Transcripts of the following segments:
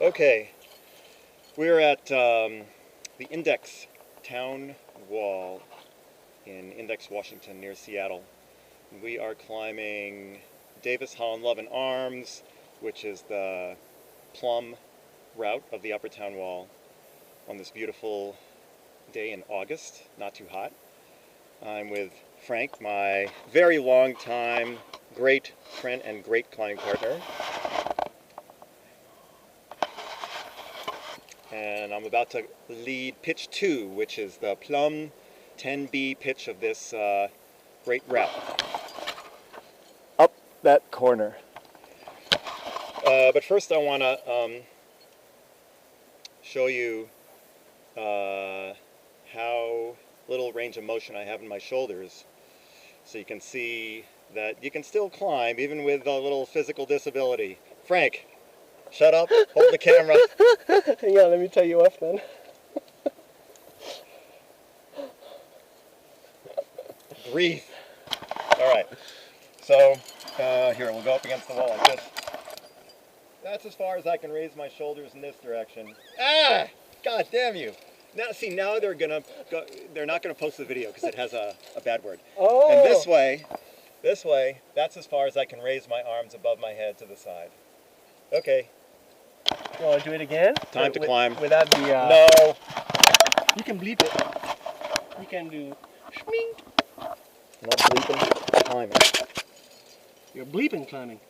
Okay, we're at the Index Town Wall in Index, Washington, near Seattle. We are climbing Davis-Holland Love and Arms, which is the plumb route of the Upper Town Wall on this beautiful day in August, not too hot. I'm with Frank, my very long time great friend and great climbing partner. And I'm about to lead pitch 2, which is the plumb 10B pitch of this great route. Up that corner. But first I want to show you how little range of motion I have in my shoulders, so you can see that you can still climb even with a little physical disability. Frank, shut up, hold the camera. Yeah, let me tell you off then. Breathe. Alright, so here, we'll go up against the wall like this. That's as far as I can raise my shoulders in this direction. Ah! God damn you! Now, see, now they're not gonna post the video because it has a bad word. Oh! And this way, that's as far as I can raise my arms above my head to the side. Okay. You want to do it again? Time to climb. Without the... No! You can bleep it. You can do... Schmink. Not bleeping, climbing. You're bleeping climbing.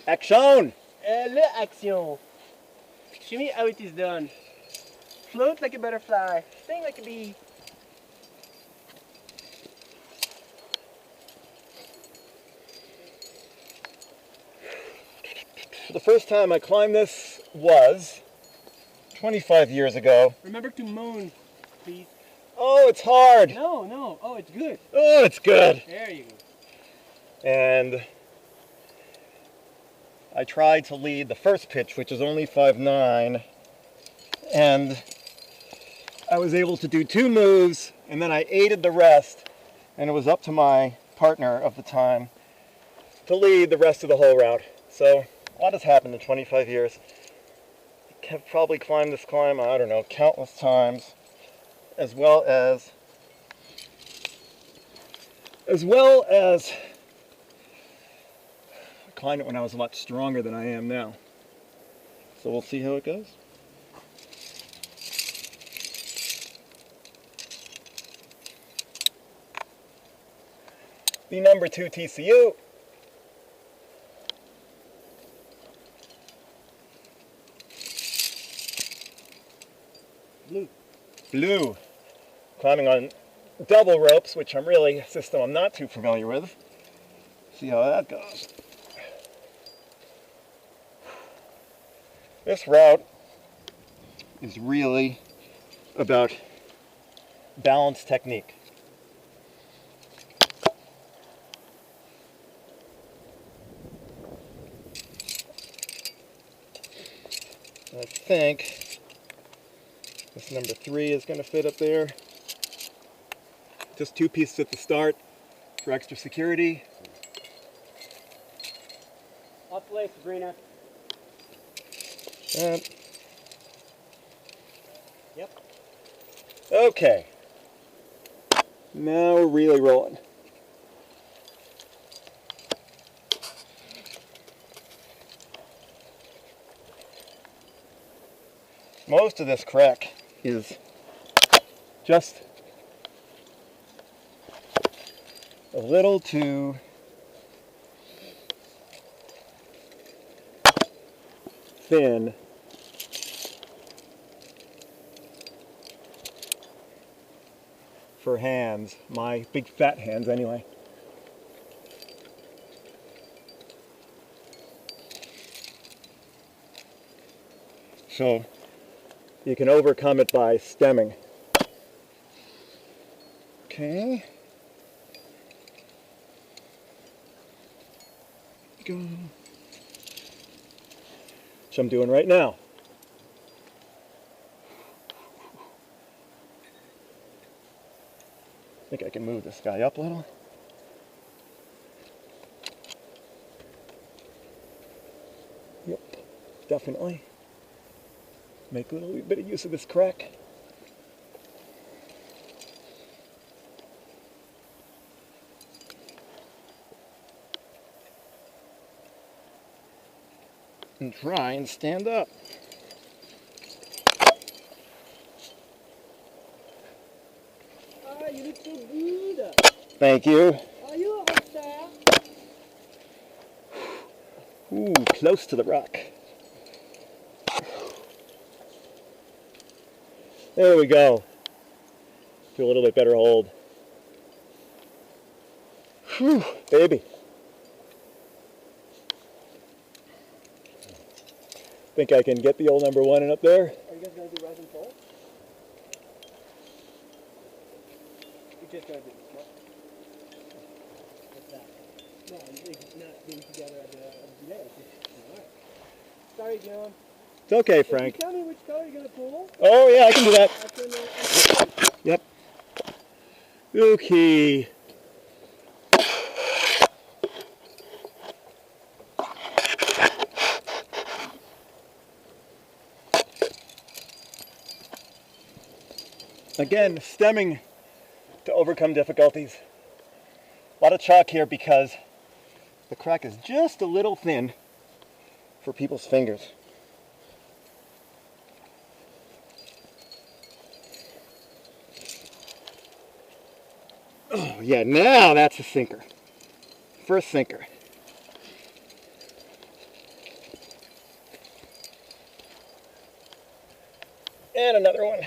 Action! Le action. Show me how it is done. Float like a butterfly. Sting like a bee. The first time I climbed this was 25 years ago. Remember to moan, please. Oh, it's hard! No, no. Oh, it's good. Oh, it's good! There you go. And I tried to lead the first pitch, which is only 5'9", and I was able to do 2 moves, and then I aided the rest, and it was up to my partner of the time to lead the rest of the whole route. So a lot has happened in 25 years. I've probably climbed this climb, I don't know, countless times, as well as I climbed it when I was a lot stronger than I am now. So we'll see how it goes. The number 2 TCU. Blue. Blue. Climbing on double ropes, which I'm really a system I'm not too familiar with. See how that goes. This route is really about balance technique. I think this number 3 is going to fit up there. Just 2 pieces at the start for extra security. Off place, Sabrina. Yep. Yep. Okay. Now we're really rolling. Most of this crack is just a little too thin for hands, my big fat hands anyway. So you can overcome it by stemming. Okay. Go. Which I'm doing right now. I think I can move this guy up a little. Yep, definitely. Make a little bit of use of this crack. And try and stand up. Ah, you look so good. Thank you. Are you a rock star? Ooh, close to the rock. There we go. Do a little bit better hold. Whew, baby. Think I can get the old number one in up there? Are you guys going to do rise and fall? You're just going to do what? What's that? No, it's not being together at the day. Alright. Sorry, John. It's okay, Can you Frank. tell me which color you're going to pull? Oh yeah, I can do that. I can, Yep. Okay. Again, stemming to overcome difficulties. A lot of chalk here because the crack is just a little thin for people's fingers. Oh yeah, now that's a sinker. First sinker. And another one.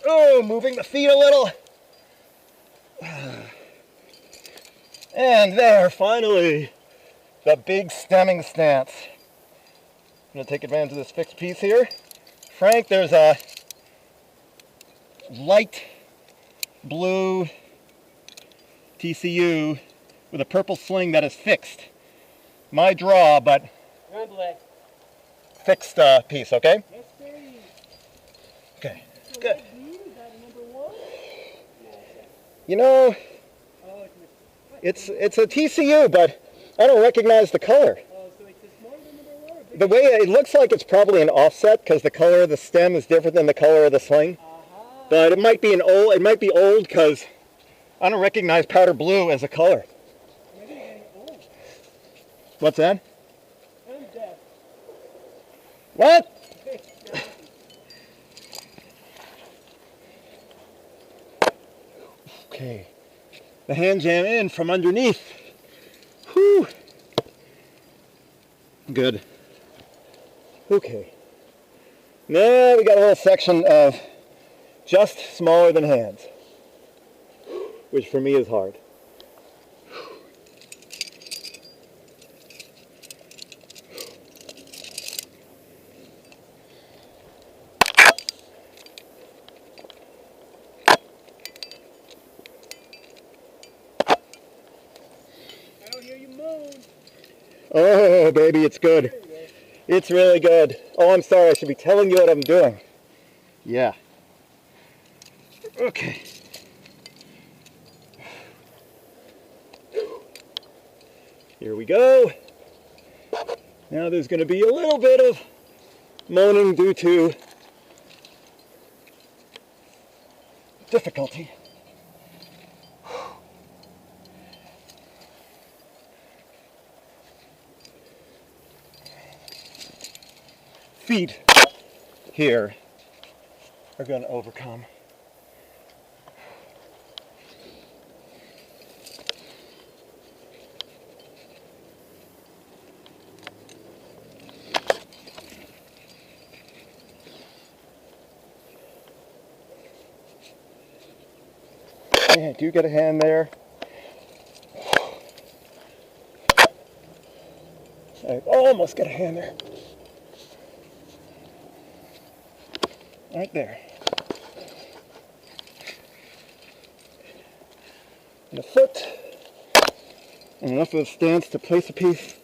Oh, moving the feet a little. And there, finally, the big stemming stance. I'm going to take advantage of this fixed piece here. Frank, there's a light blue TCU with a purple sling that is fixed. My draw, but fixed piece, okay? yes, sir. Okay, So good. that blue, is that number one? You know, Oh, it's a TCU, but I don't recognize the color. oh, so it's a smaller than number one or bigger? The way it looks like it's probably an offset because the color of the stem is different than the color of the sling. Uh-huh. But it might be old because I don't recognize powder blue as a color. Maybe you're getting old. What's that? I'm deaf. What? Okay. The hand jam in from underneath. Whew. Good. Okay. Now we got a little section of just smaller than hands, which for me is hard. I don't hear you moan. Oh, baby, it's good. There you go. It's really good. Oh, I'm sorry. I should be telling you what I'm doing. Yeah. Okay. Here we go. Now there's going to be a little bit of moaning due to difficulty. Feet here are going to overcome. Yeah, do get a hand there. I almost got a hand there. Right there. And a foot. And enough of a stance to place a piece.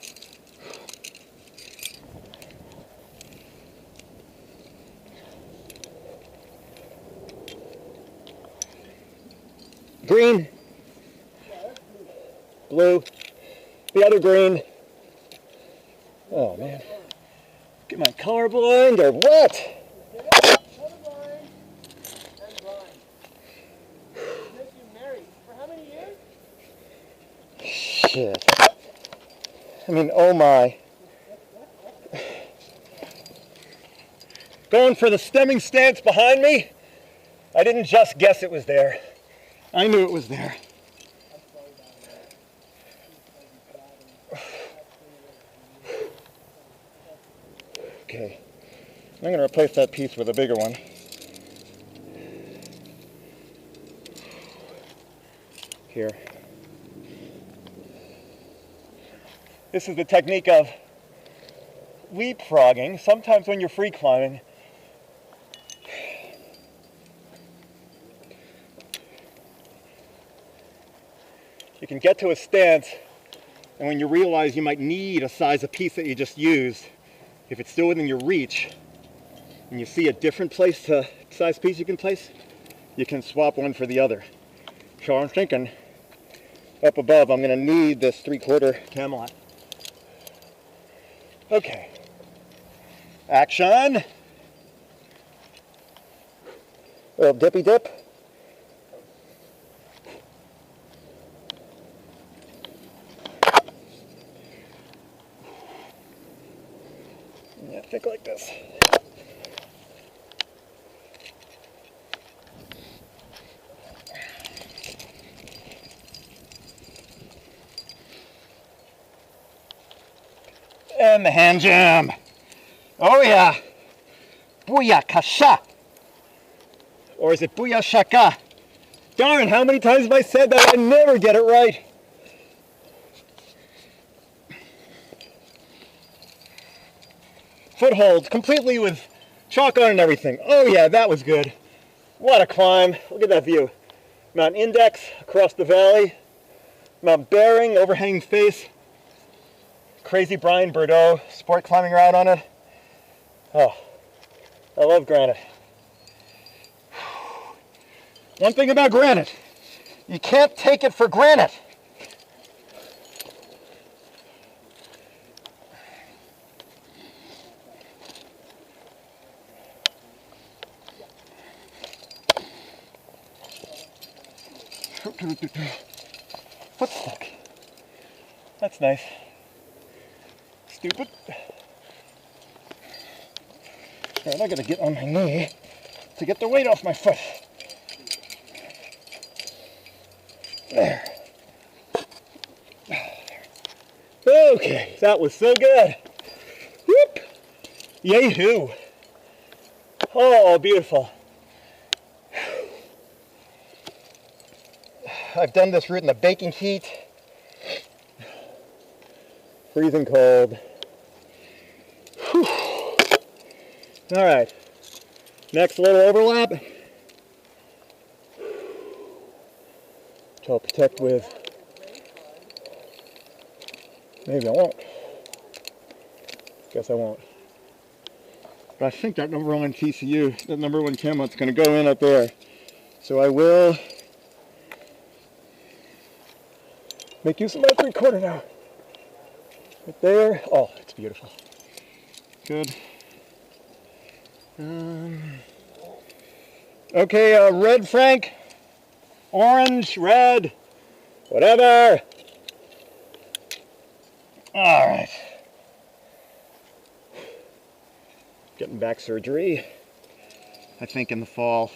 Green. Blue. The other green. Oh man. Am I colorblind or what? Colorblind and blind. Make you married for how many years? Shit. I mean, oh my. Going for the stemming stance behind me. I didn't just guess it was there. I knew it was there. Okay. I'm going to replace that piece with a bigger one. Here. This is the technique of leapfrogging. Sometimes when you're free climbing, you can get to a stance, and when you realize you might need a size of piece that you just used, if it's still within your reach, and you see a different size piece you can place, you can swap one for the other. So I'm thinking, up above, I'm going to need this 3/4 Camelot. Okay. Action. Little dippy dip. Yeah, think like this. And the hand jam. Oh yeah. Booyakasha. Or is it booyashaka? Darn, how many times have I said that? I never get it right. Footholds, completely with chalk on and everything. Oh yeah, that was good. What a climb. Look at that view. Mount Index across the valley. Mount Bering, overhanging face. Crazy Brian Bordeaux sport climbing route on it. Oh, I love granite. One thing about granite, you can't take it for granted. Foot stuck. That's nice. Stupid. Alright, I gotta get on my knee to get the weight off my foot. There. Okay, that was so good. Whoop! Yay-hoo! Oh, beautiful. I've done this route in the baking heat. Freezing cold. Whew. All right, next little overlap. Which I'll protect with, maybe I won't. Guess I won't. But I think that number one TCU, that number one Camelot's gonna go in up there. So I will make use of my 3/4 now. Right there. Oh, it's beautiful. Good. Okay, red Frank, orange, red, whatever. All right. Getting back surgery, I think in the fall.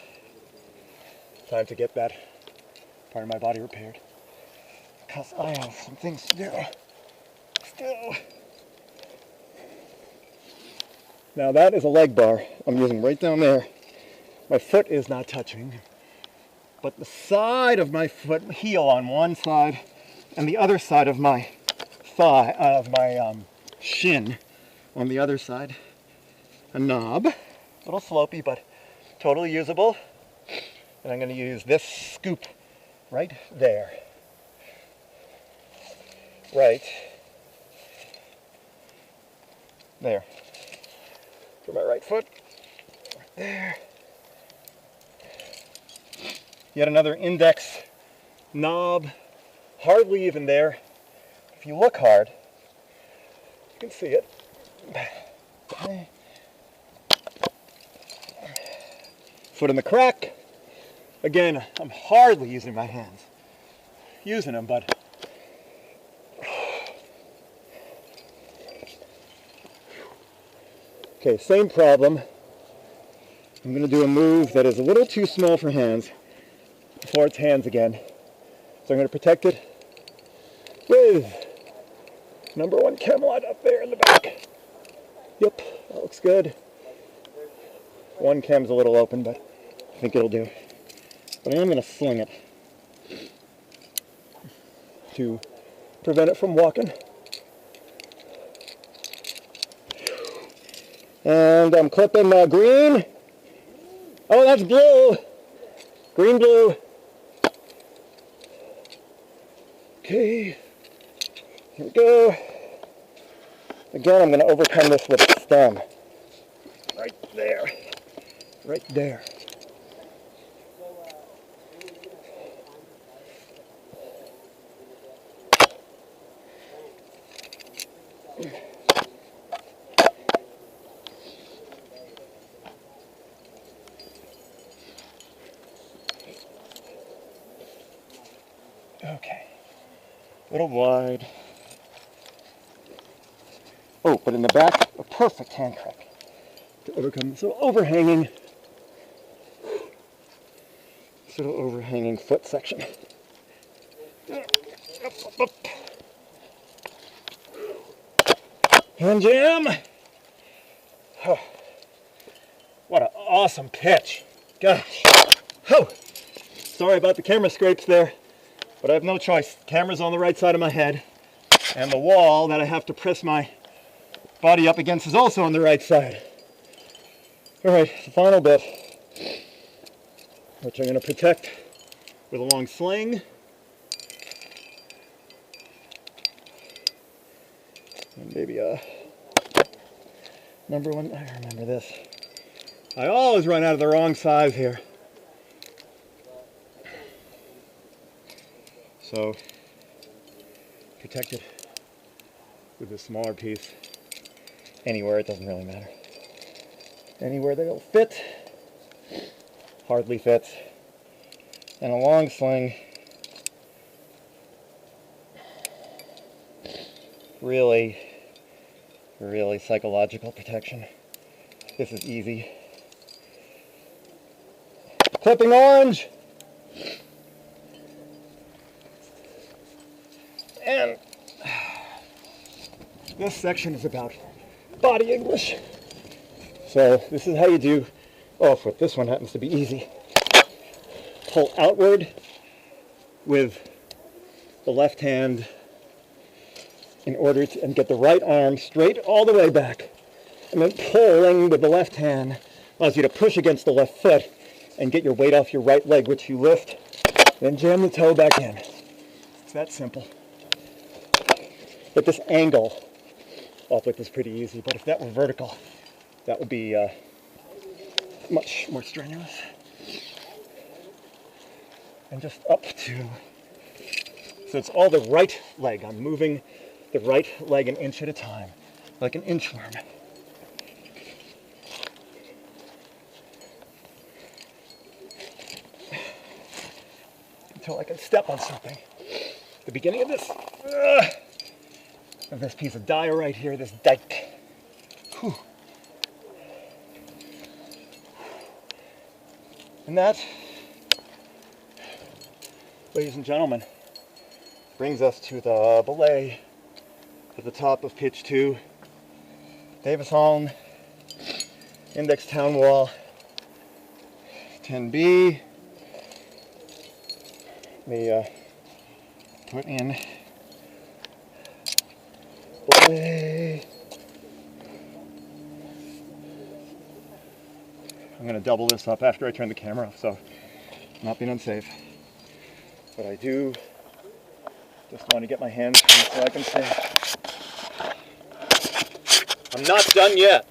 Time to get that part of my body repaired. Because I have some things to do still. Now that is a leg bar I'm using right down there. My foot is not touching, but the side of my foot, heel on one side, and the other side of my thigh, of my shin on the other side. A knob, a little slopey, but totally usable. And I'm going to use this scoop right there. Right there. For my right foot. Right there. Yet another index knob, hardly even there. If you look hard, you can see it. Okay. Foot in the crack. Again, I'm hardly using my hands. Using them, but okay, same problem. I'm going to do a move that is a little too small for hands before it's hands again. So I'm going to protect it with #1 Camelot up there in the back. Yep, that looks good. One cam's a little open, but I think it'll do. But I am going to sling it to prevent it from walking. And I'm clipping green. Oh, that's blue. Green, blue. Okay, here we go. Again, I'm going to overcome this with a stem. Right there. Right there. Okay, a little wide. Oh, but in the back, a perfect hand crack to overcome this little overhanging foot section. Up. Hand jam. Oh, what an awesome pitch. Gosh. Oh, sorry about the camera scrapes there. But I have no choice. The camera's on the right side of my head, and the wall that I have to press my body up against is also on the right side. All right, the final bit, which I'm going to protect with a long sling. And maybe #1, I remember this. I always run out of the wrong size here. So, protect it with a smaller piece. Anywhere, it doesn't really matter. Anywhere that'll fit, hardly fits. And a long sling, really psychological protection. This is easy. Clipping orange. And this section is about body English. So this is how you do off with. This one happens to be easy. Pull outward with the left hand in order to and get the right arm straight all the way back. And then pulling with the left hand allows you to push against the left foot and get your weight off your right leg, which you lift, then jam the toe back in. It's that simple. But this angle off with is pretty easy, but if that were vertical, that would be much more strenuous. And just up to, so it's all the right leg. I'm moving the right leg an inch at a time, like an inchworm. Until I can step on something. The beginning of this piece of dia right here, this dike. Whew. And that, ladies and gentlemen, brings us to the belay at the top of pitch 2. David-Holland, index town wall, 10B. Let me put in belay. I'm going to double this up after I turn the camera off, so I'm not being unsafe. But I do just want to get my hands free so I can say I'm not done yet.